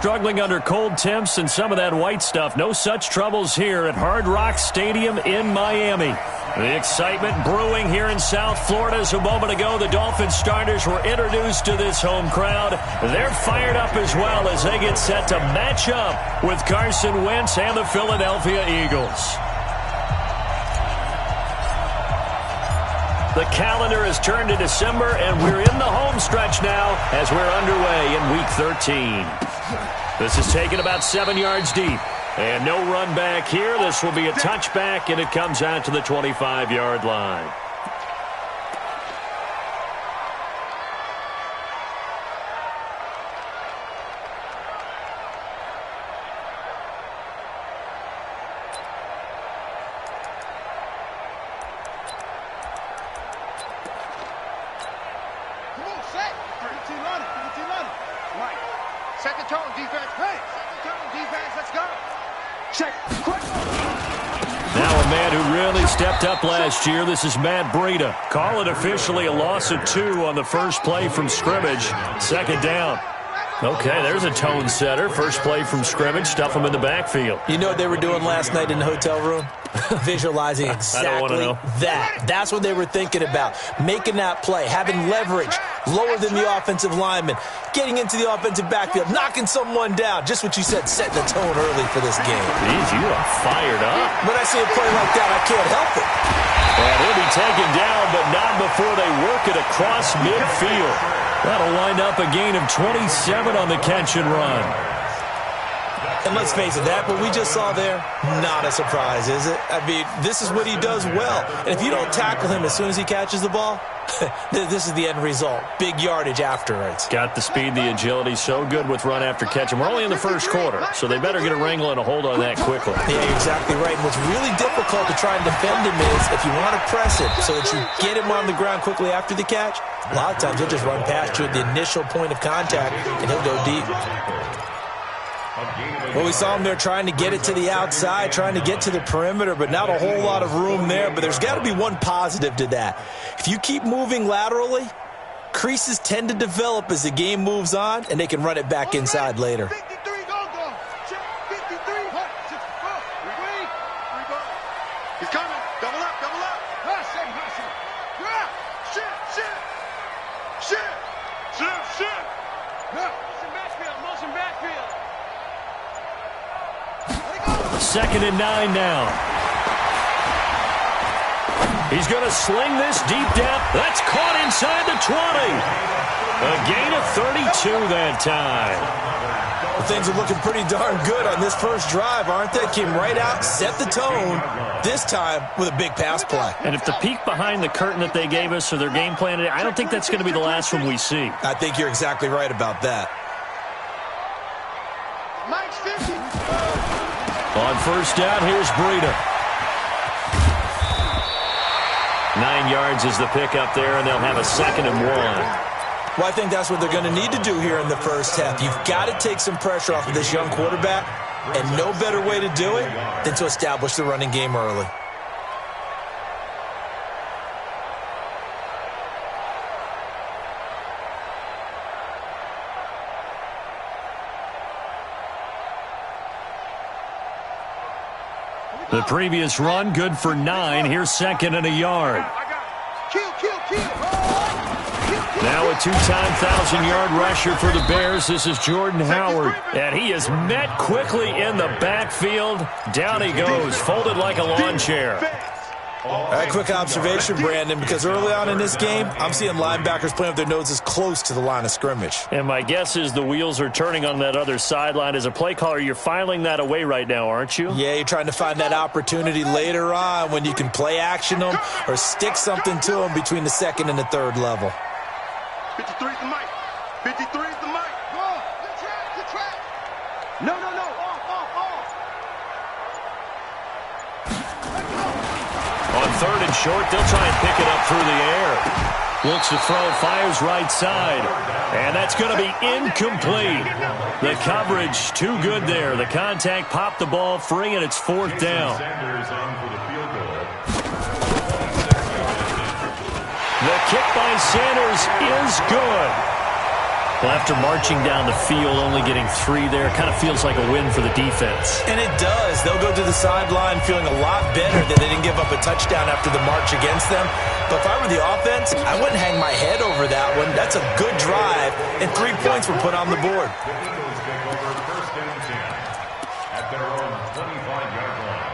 Struggling under cold temps and some of that white stuff. No such troubles here at Hard Rock Stadium in Miami. The excitement brewing here in South Florida as a moment ago the Dolphins starters were introduced to this home crowd. They're fired up as well as they get set to match up with Carson Wentz and the Philadelphia Eagles. The calendar has turned to December, and we're in the home stretch now as we're underway in Week 13. This is taken about 7 yards deep. And no run back here. This will be a touchback, and it comes out to the 25-yard line. Set the tone, defense. Hey, set the tone, defense. Let's go. Check. Quick. Now a man who really stepped up last year. This is Matt Breida. Call it officially a loss of 2 on the first play from scrimmage. Second down. Okay, there's a tone setter. First play from scrimmage. Stuff him in the backfield. You know what they were doing last night in the hotel room? Visualizing exactly that. That's what they were thinking about. Making that play, having leverage, lower than the offensive lineman, getting into the offensive backfield, knocking someone down. Just what you said, setting the tone early for this game. Jeez, you are fired up. When I see a play like that, I can't help it. And he'll be taken down, but not before they work it across midfield. That'll wind up a gain of 27 on the catch and run. And let's face it, that what we just saw there, not a surprise, is it? I mean, this is what he does well. And if you don't tackle him as soon as he catches the ball, this is the end result. Big yardage afterwards. Got the speed, the agility, so good with run after catch. And we're only in the first quarter, so they better get a wrangle and a hold on that quickly. Yeah, you're exactly right. And what's really difficult to try and defend him is if you want to press it so that you get him on the ground quickly after the catch, a lot of times he'll just run past you at the initial point of contact, and he'll go deep. Well, we saw him there trying to get it to the outside, trying to get to the perimeter, but not a whole lot of room there. But there's got to be one positive to that. If you keep moving laterally, creases tend to develop as the game moves on, and they can run it back inside later. 53, go. Check, 53, He's coming. Double up. Hustle. Shit. Motion backfield. Second and 9 now. He's going to sling this deep down. That's caught inside the 20. A gain of 32 that time. Well, things are looking pretty darn good on this first drive, aren't they? Came right out, set the tone, this time with a big pass play. And if the peek behind the curtain that they gave us or their game plan, I don't think that's going to be the last one we see. I think you're exactly right about that. Mike's 50. On first down, here's Breida. 9 yards is the pickup there, and they'll have a 2nd and 1. Well, I think that's what they're going to need to do here in the first half. You've got to take some pressure off of this young quarterback, and no better way to do it than to establish the running game early. The previous run, good for 9. Here's 2nd and a yard. Kill. Now a 2-time 1,000-yard rusher for the Bears. This is Jordan Howard. And he is met quickly in the backfield. Down he goes, folded like a lawn chair. A quick observation, Brandon, because early on in this game, I'm seeing linebackers playing with their noses close to the line of scrimmage. And my guess is the wheels are turning on that other sideline. As a play caller, you're filing that away right now, aren't you? Yeah, you're trying to find that opportunity later on when you can play action them or stick something to them between the 2nd and the 3rd level. 53 is the mic. 53 is the mic. Go. Good track. No. Off. On 3rd and short, they'll try and pick it up through the air. Looks to throw, fires right side. And that's going to be incomplete. The coverage too good there. The contact popped the ball free, and it's 4th down. The kick by Sanders is good. Well, after marching down the field, only getting 3 there, kind of feels like a win for the defense. And it does. They'll go to the sideline feeling a lot better that they didn't give up a touchdown after the march against them. But if I were the offense, I wouldn't hang my head over that one. That's a good drive, and 3 points were put on the board. At their own 25-yard line.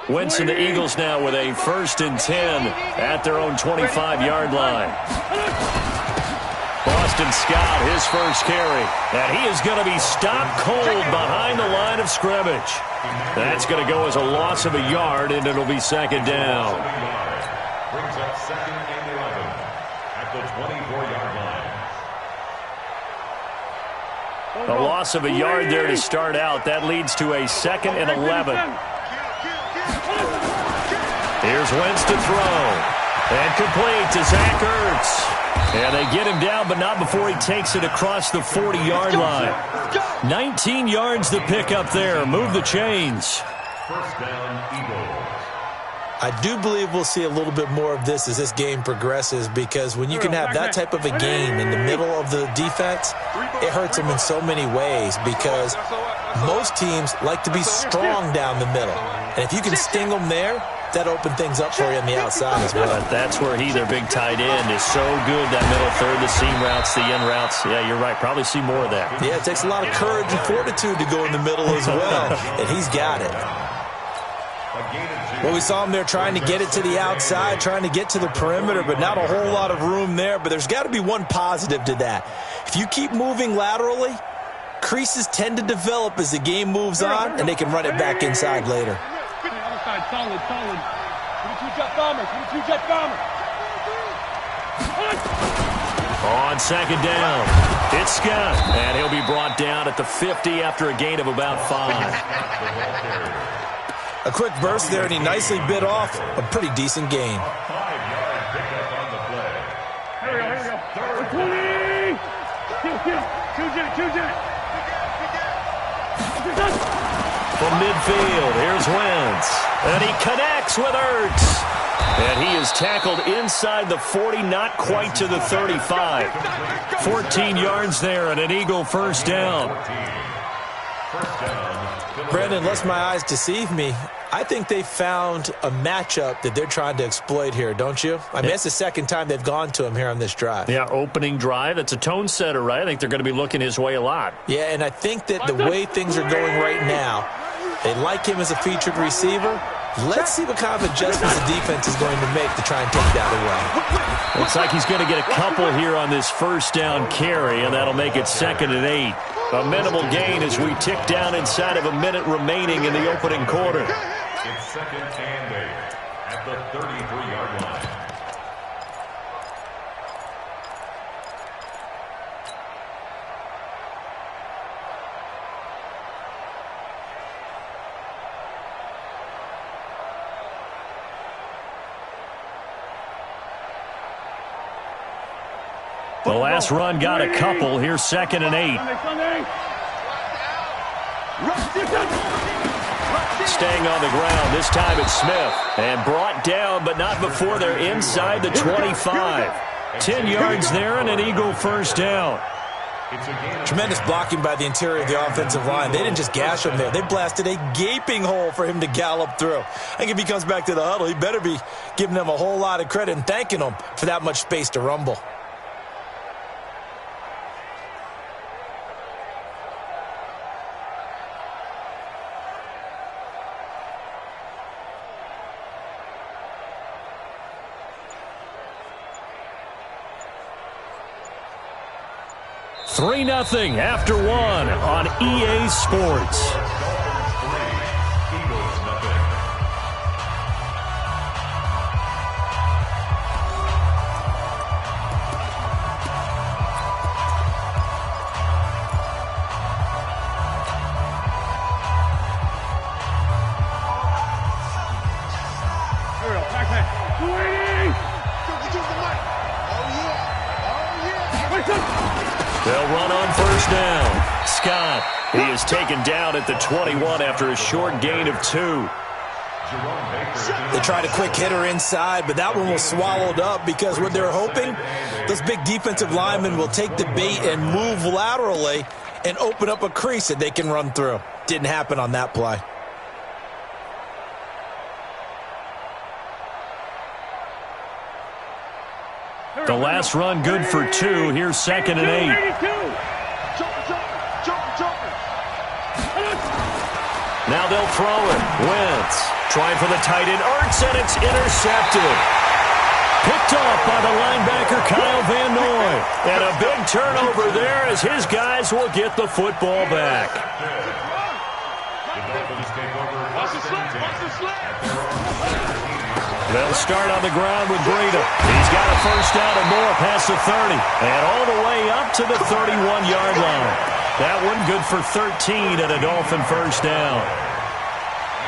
Wentz and the Eagles now with a 1st and 10 at their own 25-yard line. Boston Scott, his first carry. And he is going to be stopped cold behind the line of scrimmage. That's going to go as a loss of a yard, and it'll be 2nd down. Brings up 2nd and 11 at the 24-yard line. A loss of a yard there to start out. That leads to a 2nd and 11. Here's Wentz to throw. And complete to Zach Ertz. And they get him down, but not before he takes it across the 40-yard line. 19 yards to pick up there. Move the chains. 1st down, Eagles. I do believe we'll see a little bit more of this as this game progresses, because when you can have that type of a game in the middle of the defense, it hurts them in so many ways, because most teams like to be strong down the middle. And if you can sting them there, that open things up for you on the outside as well. But that's where their big tight end, is so good, that middle third, the seam routes, the end routes. Yeah, you're right. Probably see more of that. Yeah, it takes a lot of courage and fortitude to go in the middle as well, and he's got it. Well, we saw him there trying to get it to the outside, trying to get to the perimeter, but not a whole lot of room there. But there's got to be one positive to that. If you keep moving laterally, creases tend to develop as the game moves on, and they can run it back inside later. Solid. 22-jet bomber. 22-jet bomber. On 2nd down, it's Scott. And he'll be brought down at the 50 after a gain of about 5. A quick burst there, and he nicely bit off a pretty decent gain. 5-yard pickup on the play. Here we go. 20! Two-jet. From midfield, here's Wentz. And he connects with Ertz. And he is tackled inside the 40, not quite to the 35. 14 yards there and an Eagle 1st down. Brandon, unless my eyes deceive me, I think they found a matchup that they're trying to exploit here, don't you? I mean, that's the 2nd time they've gone to him here on this drive. Yeah, opening drive. It's a tone setter, right? I think they're going to be looking his way a lot. Yeah, and I think that the way things are going right now, they like him as a featured receiver. Let's see what kind of adjustments the defense is going to make to try and take that away. Looks like he's going to get a couple here on this 1st down carry, and that'll make it 2nd and 8. A minimal gain as we tick down inside of a minute remaining in the opening quarter. It's 2nd and 8 at the 33-yard line. The last run got a couple. Here's 2nd and 8. Staying on the ground. This time it's Smith. And brought down, but not before they're inside the 25. 10 yards there and an Eagle 1st down. Tremendous blocking by the interior of the offensive line. They didn't just gash him there. They blasted a gaping hole for him to gallop through. I think if he comes back to the huddle, he better be giving them a whole lot of credit and thanking them for that much space to rumble. Three 3-0 after 1 on EA Sports. They'll run on first down. Scott, he is taken down at the 21 after a short gain of 2. They tried a quick hitter inside, but that one was swallowed up because what they're hoping, those big defensive linemen will take the bait and move laterally and open up a crease that they can run through. Didn't happen on that play. The last run good for 2. Here's 2nd and 8. Now they'll throw it. Wentz trying for the tight end. Ertz, and it's intercepted. Picked off by the linebacker Kyle Van Noy. And a big turnover there as his guys will get the football back. They'll start on the ground with Breida. He's got a first down and more past the 30. And all the way up to the 31-yard line. That one good for 13 and a Dolphin first down.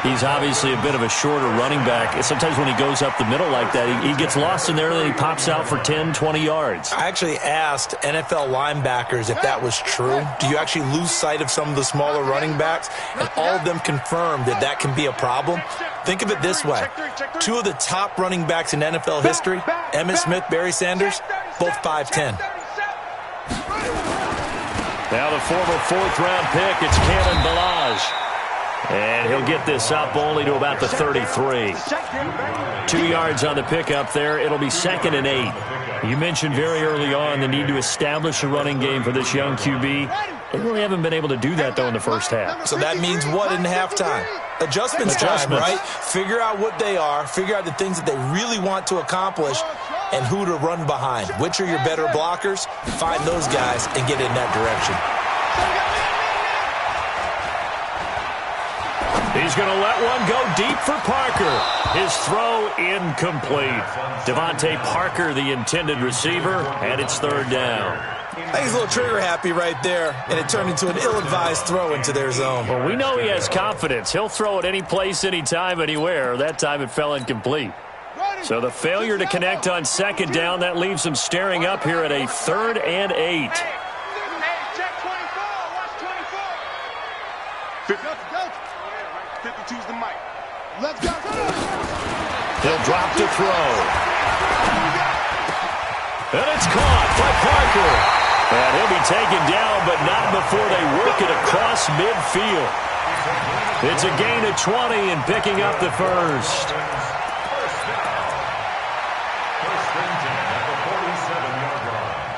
He's obviously a bit of a shorter running back. Sometimes when he goes up the middle like that, he gets lost in there and then he pops out for 10, 20 yards. I actually asked NFL linebackers if that was true. Do you actually lose sight of some of the smaller running backs? And all of them confirmed that that can be a problem. Think of it this way. 2 of the top running backs in NFL history, Emmitt Smith, Barry Sanders, both 5'10". Now the former 4th-round pick, it's Kalen Ballage. And he'll get this up only to about the 33. 2 yards on the pickup there. It'll be 2nd and 8. You mentioned very early on the need to establish a running game for this young QB. They really haven't been able to do that, though, in the first half. So that means what in halftime? Adjustments time, right? Figure out what they are. Figure out the things that they really want to accomplish and who to run behind. Which are your better blockers? Find those guys and get in that direction. He's going to let one go deep for Parker. His throw incomplete. Devontae Parker, the intended receiver, and it's 3rd down. I think he's a little trigger happy right there, and it turned into an ill-advised throw into their zone. Well, we know he has confidence. He'll throw it any place, anytime, anywhere. That time it fell incomplete. So the failure to connect on 2nd down, that leaves him staring up here at a 3rd and 8. Let's go. He'll drop to throw. And it's caught by Parker. And he'll be taken down, but not before they work it across midfield. It's a gain of 20 and picking up the first. First and 10 at the 47-yard line.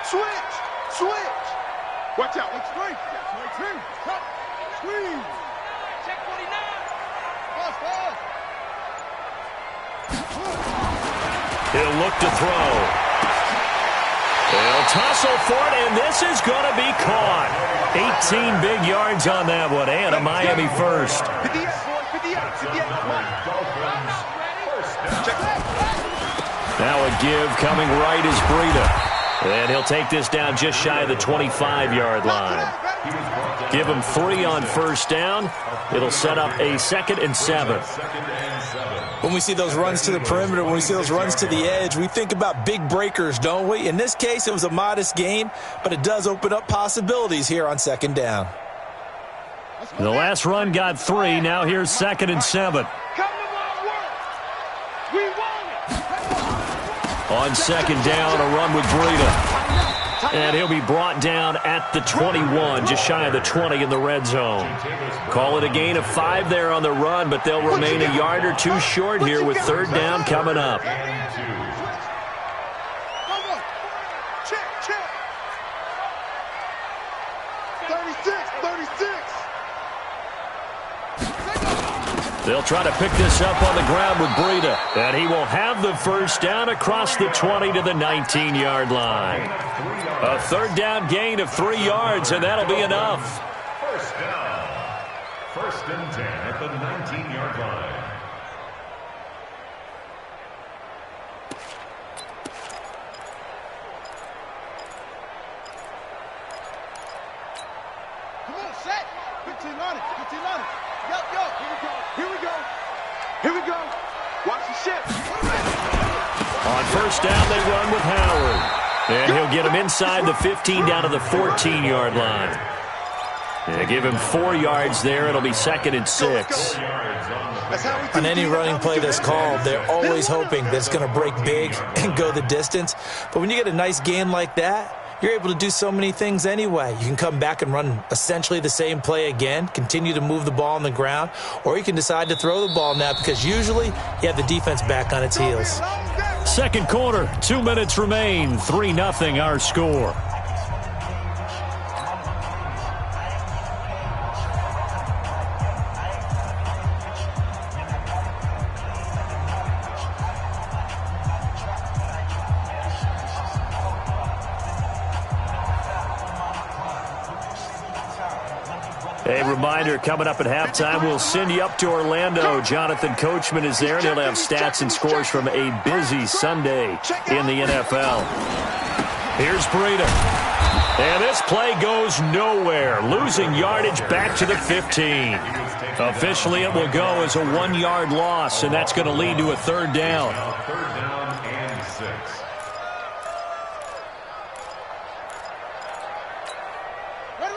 Switch. Watch out. Let's swing. Cut. Squeeze. Check 49. Fast. He'll look to throw. He'll tussle for it, and this is going to be caught. 18 big yards on that one, and a Miami first. 58, Now a give coming right is Breida. And he'll take this down just shy of the 25-yard line. Give him 3 on first down. It'll set up a 2nd and 7. When we see those runs to the perimeter, when we see those runs to the edge, we think about big breakers, don't we? In this case, it was a modest gain, but it does open up possibilities here on 2nd down. The last run got 3. Now here's 2nd and 7. On 2nd down, a run with Breida. And he'll be brought down at the 21, just shy of the 20 in the red zone. Call it a gain of 5 there on the run, but they'll remain a yard or 2 short here with 3rd down coming up. Check. 36. They'll try to pick this up on the ground with Breida. And he will have the first down across the 20 to the 19-yard line. A 3rd down gain of 3 yards, and that'll be enough. First down. 1st and 10 at the 19-yard line. Come Here we go. Watch the shift. On first down, they run with Howard. And he'll get him inside the 15 down to the 14-yard line. They give him 4 yards there. It'll be 2nd and 6. On any running play that's called, they're always hoping that it's going to break big and go the distance. But when you get a nice gain like that, you're able to do so many things anyway. You can come back and run essentially the same play again, continue to move the ball on the ground, or you can decide to throw the ball now because usually you have the defense back on its heels. Second quarter, 2 minutes remain, 3-0 our score. A reminder, coming up at halftime, we'll send you up to Orlando. Jonathan Coachman is there, and he'll have stats and scores from a busy Sunday in the NFL. Here's Breida. And this play goes nowhere, losing yardage back to the 15. Officially, it will go as a 1-yard loss, and that's going to lead to a 3rd down. 3rd down and 6.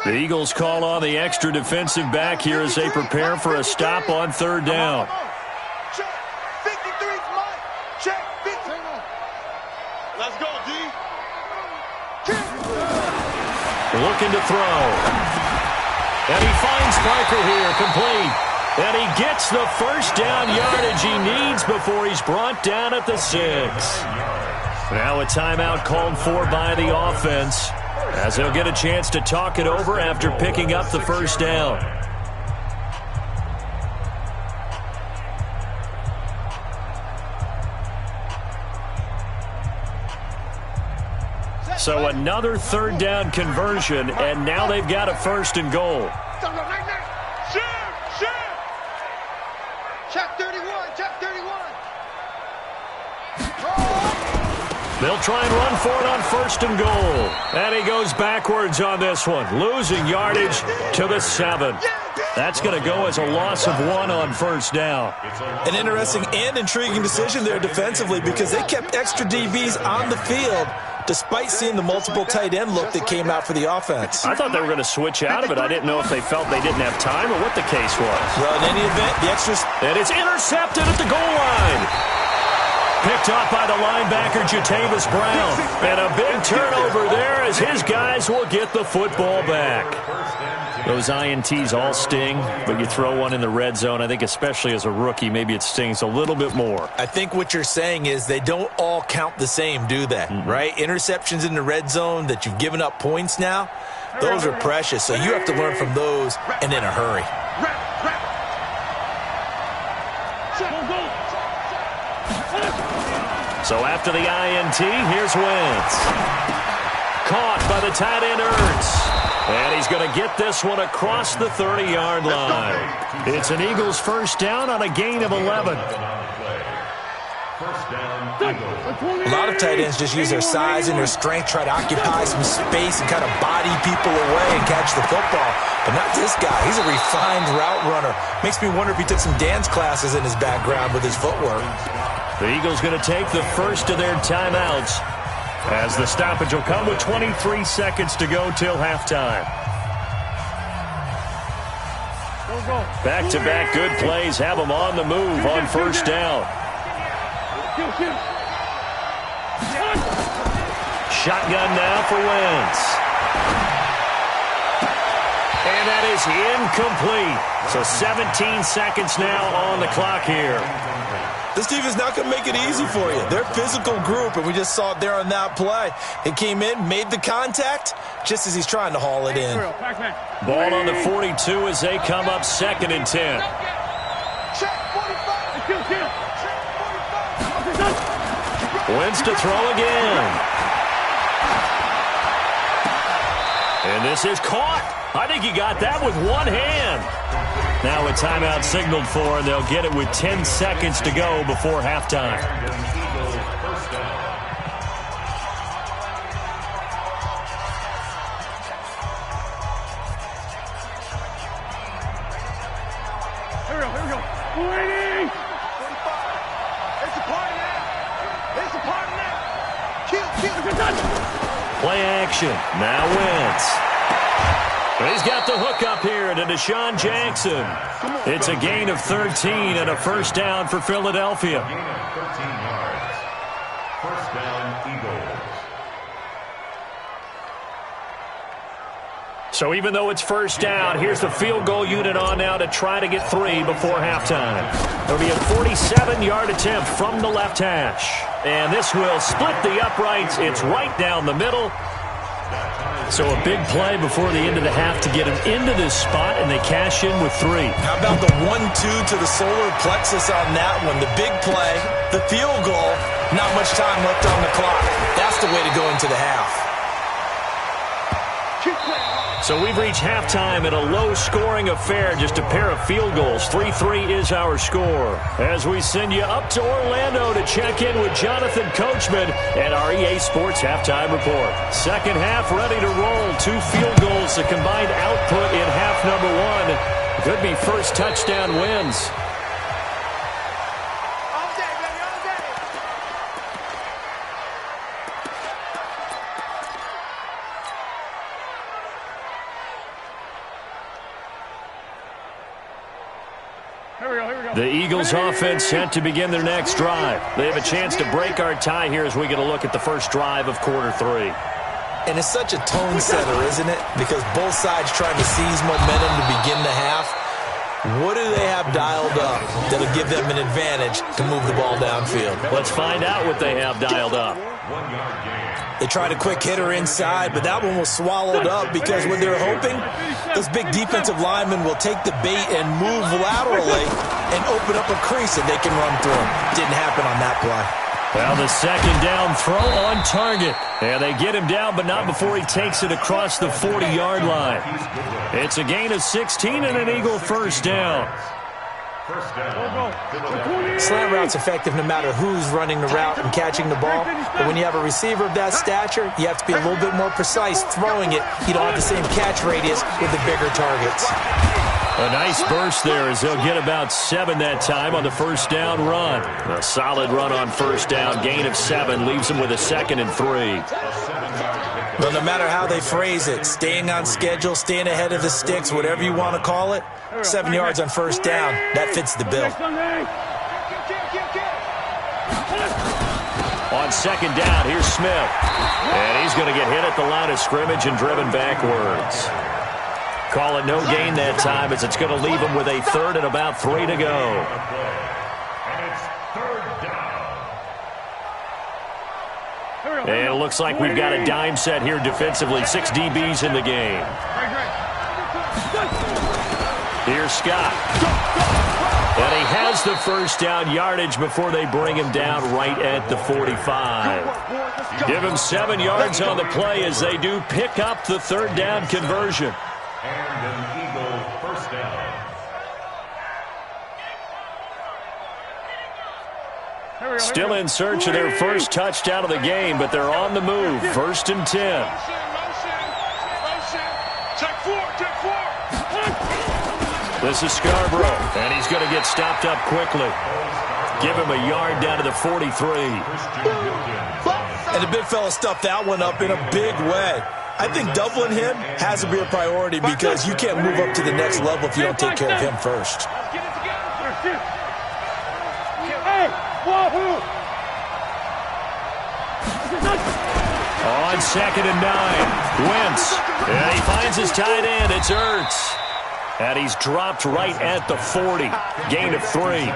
The Eagles call on the extra defensive back here as they prepare for a stop on 3rd down. Check. 53's Mike. Check. 50. Let's go, D. Looking to throw. And he finds Parker here, complete. And he gets the first down yardage he needs before he's brought down at the 6. Now a timeout called for by the offense, as they'll get a chance to talk it over after picking up the first down. So another 3rd down conversion, and now they've got a 1st and goal. Check 31. Check 31. They'll try and run for it on 1st and goal. And he goes backwards on this one, losing yardage to the 7. That's going to go as a loss of 1 on 1st down. An interesting and intriguing decision there defensively because they kept extra DBs on the field despite seeing the multiple tight end look that came out for the offense. I thought they were going to switch out of it. I didn't know if they felt they didn't have time or what the case was. Well, in any event, the extras... And it's intercepted at the goal line. Picked off by the linebacker, Jatavis Brown. And a big turnover there as his guys will get the football back. Those INTs all sting, but you throw one in the red zone, I think especially as a rookie, maybe it stings a little bit more. I think what you're saying is they don't all count the same, do they? Right? Interceptions in the red zone that you've given up points now, those are precious. So you have to learn from those and in a hurry. So after the INT, here's Wentz. Caught by the tight end Ertz. And he's going to get this one across the 30-yard line. It's an Eagles first down on a gain of 11. A lot of tight ends just use their size and their strength, try to occupy some space and kind of body people away and catch the football. But not this guy. He's a refined route runner. Makes me wonder if he took some dance classes in his background with his footwork. The Eagles going to take the first of their timeouts, as the stoppage will come with 23 seconds to go till halftime. Back-to-back good plays have them on the move on first down. Shotgun now for Wentz. And that is incomplete. So 17 seconds now on the clock here. This team is not going to make it easy for you. They're a physical group, and we just saw it there on that play. It came in, made the contact, just as he's trying to haul it in. Ball on the 42 as they come up 2nd and 10. Wentz to throw again. And this is caught. I think he got that with one hand. Now a timeout signaled for, and they'll get it with 10 seconds to go before halftime. Here we go. Play action. Now Wentz. He's got the hook up here to Deshaun Jackson. It's a gain of 13 and a first down for Philadelphia. Gain of 13 yards. First down, Eagles. So even though it's first down, here's the field goal unit on now to try to get 3 before halftime. It'll be a 47-yard attempt from the left hash. And this will split the uprights. It's right down the middle. So a big play before the end of the half to get him into this spot, and they cash in with 3. How about the 1-2 to the solar plexus on that one? The big play, the field goal, not much time left on the clock. That's the way to go into the half. So we've reached halftime in a low-scoring affair, just a pair of field goals. 3-3 is our score. As we send you up to Orlando to check in with Jonathan Coachman and our EA Sports Halftime Report. Second half ready to roll. 2 field goals, the combined output in half number 1. Could be first touchdown wins. The Eagles offense set to begin their next drive. They have a chance to break our tie here as we get a look at the first drive of quarter 3. And it's such a tone setter, isn't it? Because both sides trying to seize momentum to begin the half. What do they have dialed up that'll give them an advantage to move the ball downfield? Let's find out what they have dialed up. 1 yard gain. They tried a quick hitter inside, but that one was swallowed up because what they're hoping, those big defensive linemen will take the bait and move laterally and open up a crease that they can run through. Didn't happen on that play. Well, the second down throw on target. And they get him down, but not before he takes it across the 40-yard line. It's a gain of 16 and an Eagle first down. First down. Slant route's effective no matter who's running the route and catching the ball. But when you have a receiver of that stature, you have to be a little bit more precise throwing it. You don't have the same catch radius with the bigger targets. A nice burst there as they'll get about 7 that time on the first down run. A solid run on first down. Gain of 7 leaves them with a 2nd and 3. Well, no matter how they phrase it, staying on schedule, staying ahead of the sticks, whatever you want to call it, 7 yards on first down, that fits the bill. On second down, here's Smith. And he's going to get hit at the line of scrimmage and driven backwards. Call it no gain that time as it's going to leave him with a 3rd and about 3 to go. And it's 3rd down. And it looks like we've got a dime set here defensively. 6 DBs in the game. Here's Scott. And he has the first down yardage before they bring him down right at the 45. Give him 7 yards on the play as they do pick up the 3rd down conversion. And an Eagle first down. Still in search of their first touchdown of the game, but they're on the move. 1st and 10. This is Scarborough, and he's going to get stopped up quickly. Give him a yard down to the 43. And the big fella stuffed that one up in a big way. I think doubling him has to be a priority because you can't move up to the next level if you don't take care of him first. On 2nd and 9, Wentz. And he finds his tight end. It's Ertz. And he's dropped right at the 40. Gain of 3.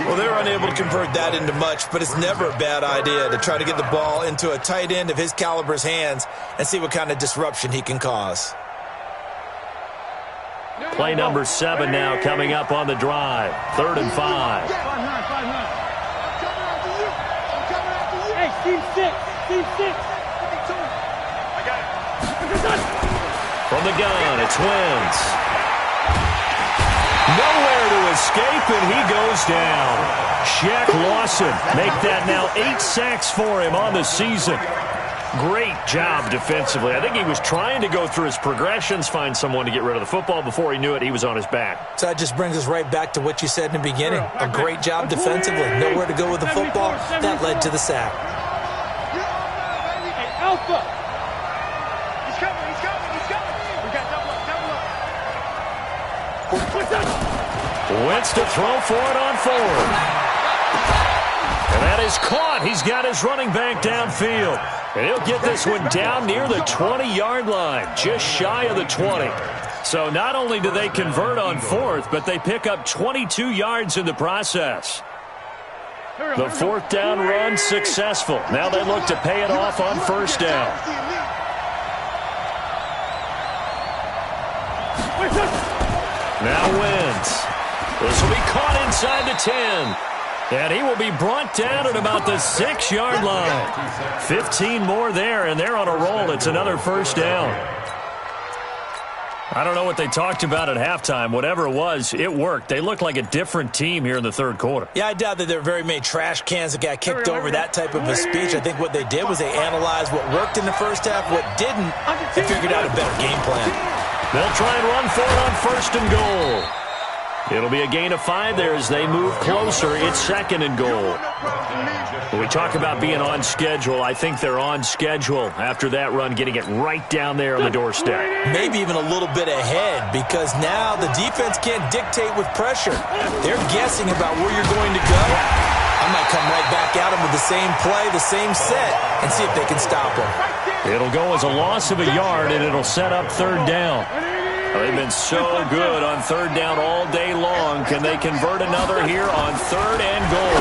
Well, they're unable to convert that into much, but it's never a bad idea to try to get the ball into a tight end of his caliber's hands and see what kind of disruption he can cause. Play number 7 now coming up on the drive. 3rd and 5. Hey, team 6. Team 6. I got it. From the gun, it's Wentz. Nowhere to escape, and he goes down. Shaq Lawson make that now 8 sacks for him on the season. Great job defensively. I think he was trying to go through his progressions, find someone to get rid of the football. Before he knew it, he was on his back. So that just brings us right back to what you said in the beginning. A great job defensively. Nowhere to go with the football. That led to the sack. Alpha. He's coming. He's coming. He's coming. We got double up. Double up. Wentz to throw for it on forward. And that is caught. He's got his running back downfield. And he'll get this one down near the 20-yard line, just shy of the 20. So not only do they convert on fourth, but they pick up 22 yards in the process. The fourth down run successful. Now they look to pay it off on first down. Now Wentz. This will be caught inside the 10. And he will be brought down at about the 6-yard line. 15 more there, and they're on a roll. It's another first down. I don't know what they talked about at halftime. Whatever it was, it worked. They look like a different team here in the third quarter. Yeah, I doubt that there are very many trash cans that got kicked over that type of a speech. I think what they did was they analyzed what worked in the first half, what didn't, and figured out a better game plan. They'll try and run for it on first and goal. It'll be a gain of 5 there as they move closer. It's second and goal. When we talk about being on schedule, I think they're on schedule after that run, getting it right down there on the doorstep. Maybe even a little bit ahead, because now the defense can't dictate with pressure. They're guessing about where you're going to go. I might come right back at them with the same play, the same set, and see if they can stop them. It'll go as a loss of a yard, and it'll set up third down. They've been so good on third down all day long. Can they convert another here on third and goal?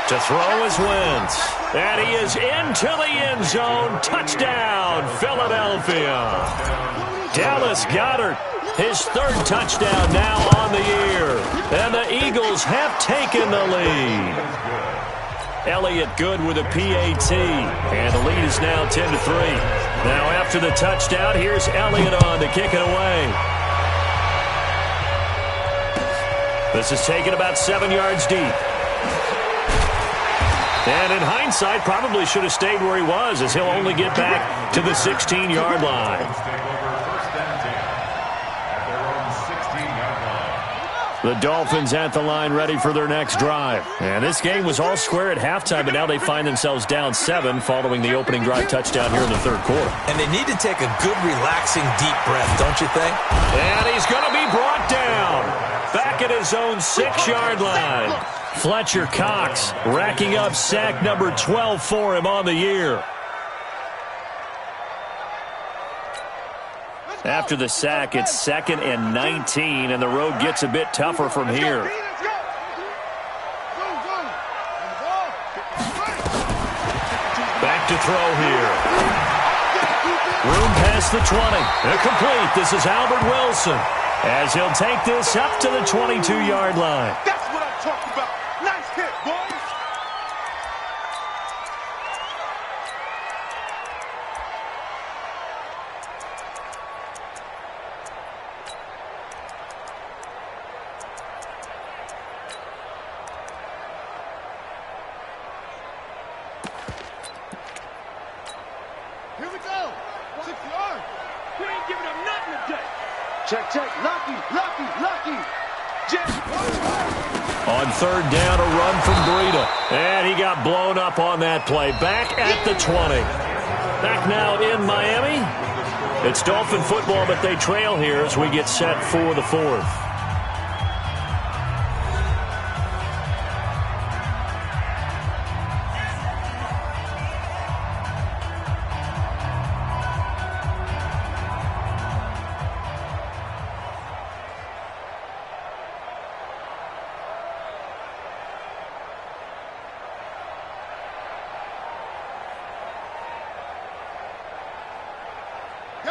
To throw is Wentz. And he is into the end zone. Touchdown, Philadelphia. Dallas Goedert, his third touchdown now on the year. And the Eagles have taken the lead. Elliott good with a PAT. And the lead is now 10-3. Now after the touchdown, here's Elliott on to kick it away. This is taken about 7 yards deep. And in hindsight, probably should have stayed where he was, as he'll only get back to the 16-yard line. The Dolphins at the line ready for their next drive. And this game was all square at halftime, but now they find themselves down 7 following the opening drive touchdown here in the third quarter. And they need to take a good, relaxing, deep breath, don't you think? And he's going to be brought down. Back at his own 6-yard line. Fletcher Cox racking up sack number 12 for him on the year. After the sack, it's 2nd and 19, and the road gets a bit tougher from here. Back to throw here. Room past the 20. Incomplete. This is Albert Wilson, as he'll take this up to the 22-yard line. That's what I'm talking about. Nice hit, boys. Here we go. 6 yards. We ain't giving up nothing today. Check, check. Lucky, lucky, lucky. On third down, a run from Breida. And he got blown up on that play. Back at the 20. Back now in Miami. It's Dolphin football, but they trail here as we get set for the fourth.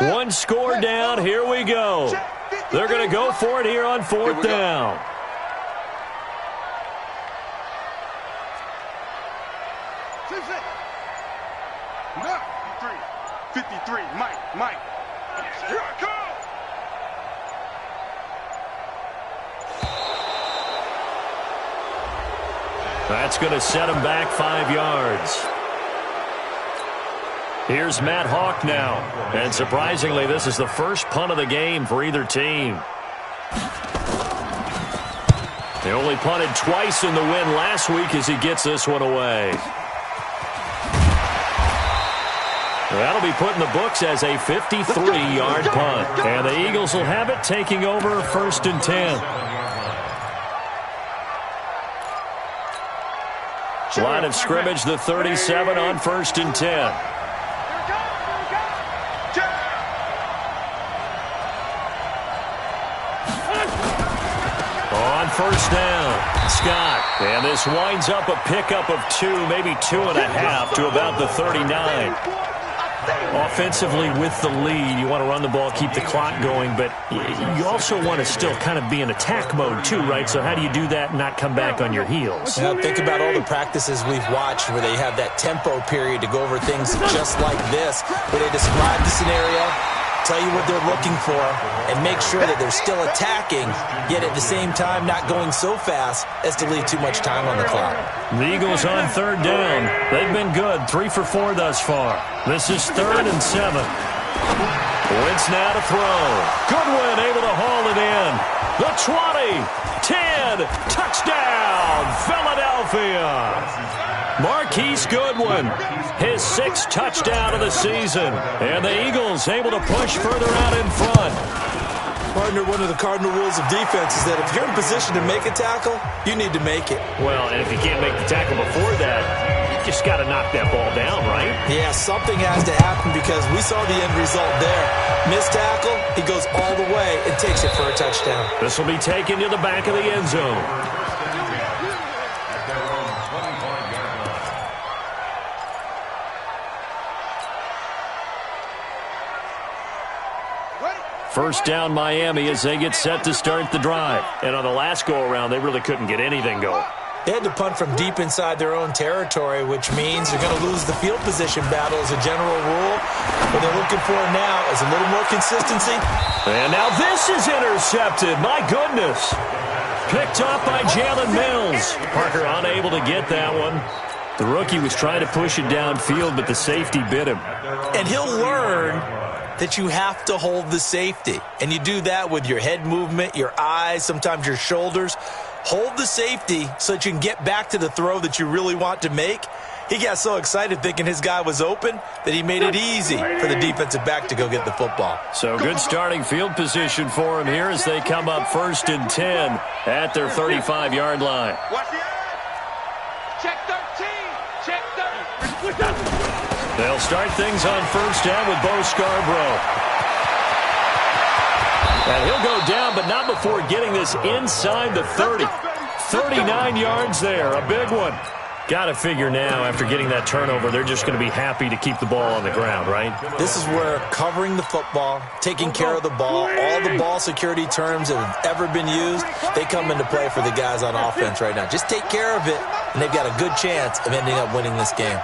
One score down. Here we go. They're going to go for it here on fourth down. No, 53, Mike. Here I come. That's going to set him back 5 yards. Here's Matt Hawk now. And surprisingly, this is the first punt of the game for either team. They only punted twice in the win last week as he gets this one away. That'll be put in the books as a 53-yard punt. And the Eagles will have it, taking over 1st and 10. Line of scrimmage, the 37 on 1st and 10. On 1st down, Scott. And this winds up a pickup of 2, maybe 2.5 to about the 39. Offensively with the lead, you want to run the ball, keep the clock going, but you also want to still kind of be in attack mode too, right? So how do you do that and not come back on your heels? You know, think about all the practices we've watched where they have that tempo period to go over things just like this, where they describe the scenario, tell you what they're looking for, and make sure that they're still attacking, yet at the same time not going so fast as to leave too much time on the clock. The Eagles on 3rd down. They've been good, 3 for 4 thus far. This is 3rd and 7. Wentz now to throw. Goodwin able to haul it in. The 20, 10, touchdown, Philadelphia. Marquise Goodwin, his 6th touchdown of the season. And the Eagles able to push further out in front. Partner, one of the cardinal rules of defense is that if you're in position to make a tackle, you need to make it. Well, and if you can't make the tackle before that, you just got to knock that ball down, right? Yeah, something has to happen because we saw the end result there. Missed tackle, he goes all the way and takes it for a touchdown. This will be taken to the back of the end zone. First down, Miami, as they get set to start the drive. And on the last go-around, they really couldn't get anything going. They had to punt from deep inside their own territory, which means they're going to lose the field position battle as a general rule. What they're looking for now is a little more consistency. And now this is intercepted. My goodness. Picked off by Jalen Mills. Parker unable to get that one. The rookie was trying to push it downfield, but the safety bit him. And he'll learn that you have to hold the safety. And you do that with your head movement, your eyes, sometimes your shoulders. Hold the safety so that you can get back to the throw that you really want to make. He got so excited thinking his guy was open that he made it easy for the defensive back to go get the football. So good starting field position for him here as they come up 1st and 10 at their 35-yard line. Watch the edge. Check 13. Check 30. They'll start things on 1st down with Bo Scarborough. And he'll go down, but not before getting this inside the 30. 39 yards there, a big one. Got to figure now, after getting that turnover, they're just going to be happy to keep the ball on the ground, right? This is where covering the football, taking care of the ball, all the ball security terms that have ever been used, they come into play for the guys on offense right now. Just take care of it, and they've got a good chance of ending up winning this game.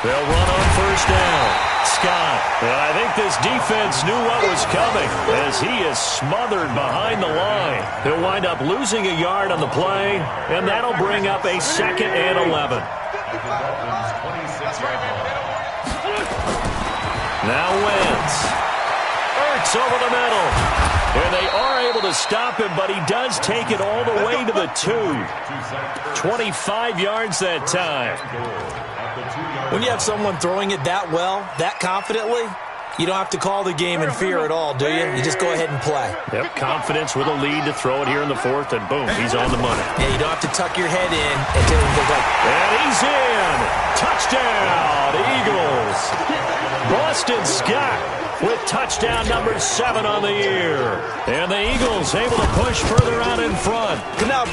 They'll run on 1st down. Scott. And I think this defense knew what was coming as he is smothered behind the line. He'll wind up losing a yard on the play, and that'll bring up a 2nd and 11. Now Wentz. Ertz over the middle. And they are able to stop him, but he does take it all the way to the 2. 25 yards that time. When you have someone throwing it that well, that confidently, you don't have to call the game in fear at all, do you? You just go ahead and play. Yep, confidence with a lead to throw it here in the 4th, and boom, he's on the money. Yeah, you don't have to tuck your head in until you go. And he's in. Touchdown, Eagles. Boston Scott with touchdown number 7 on the year. And the Eagles able to push further out in front. Now,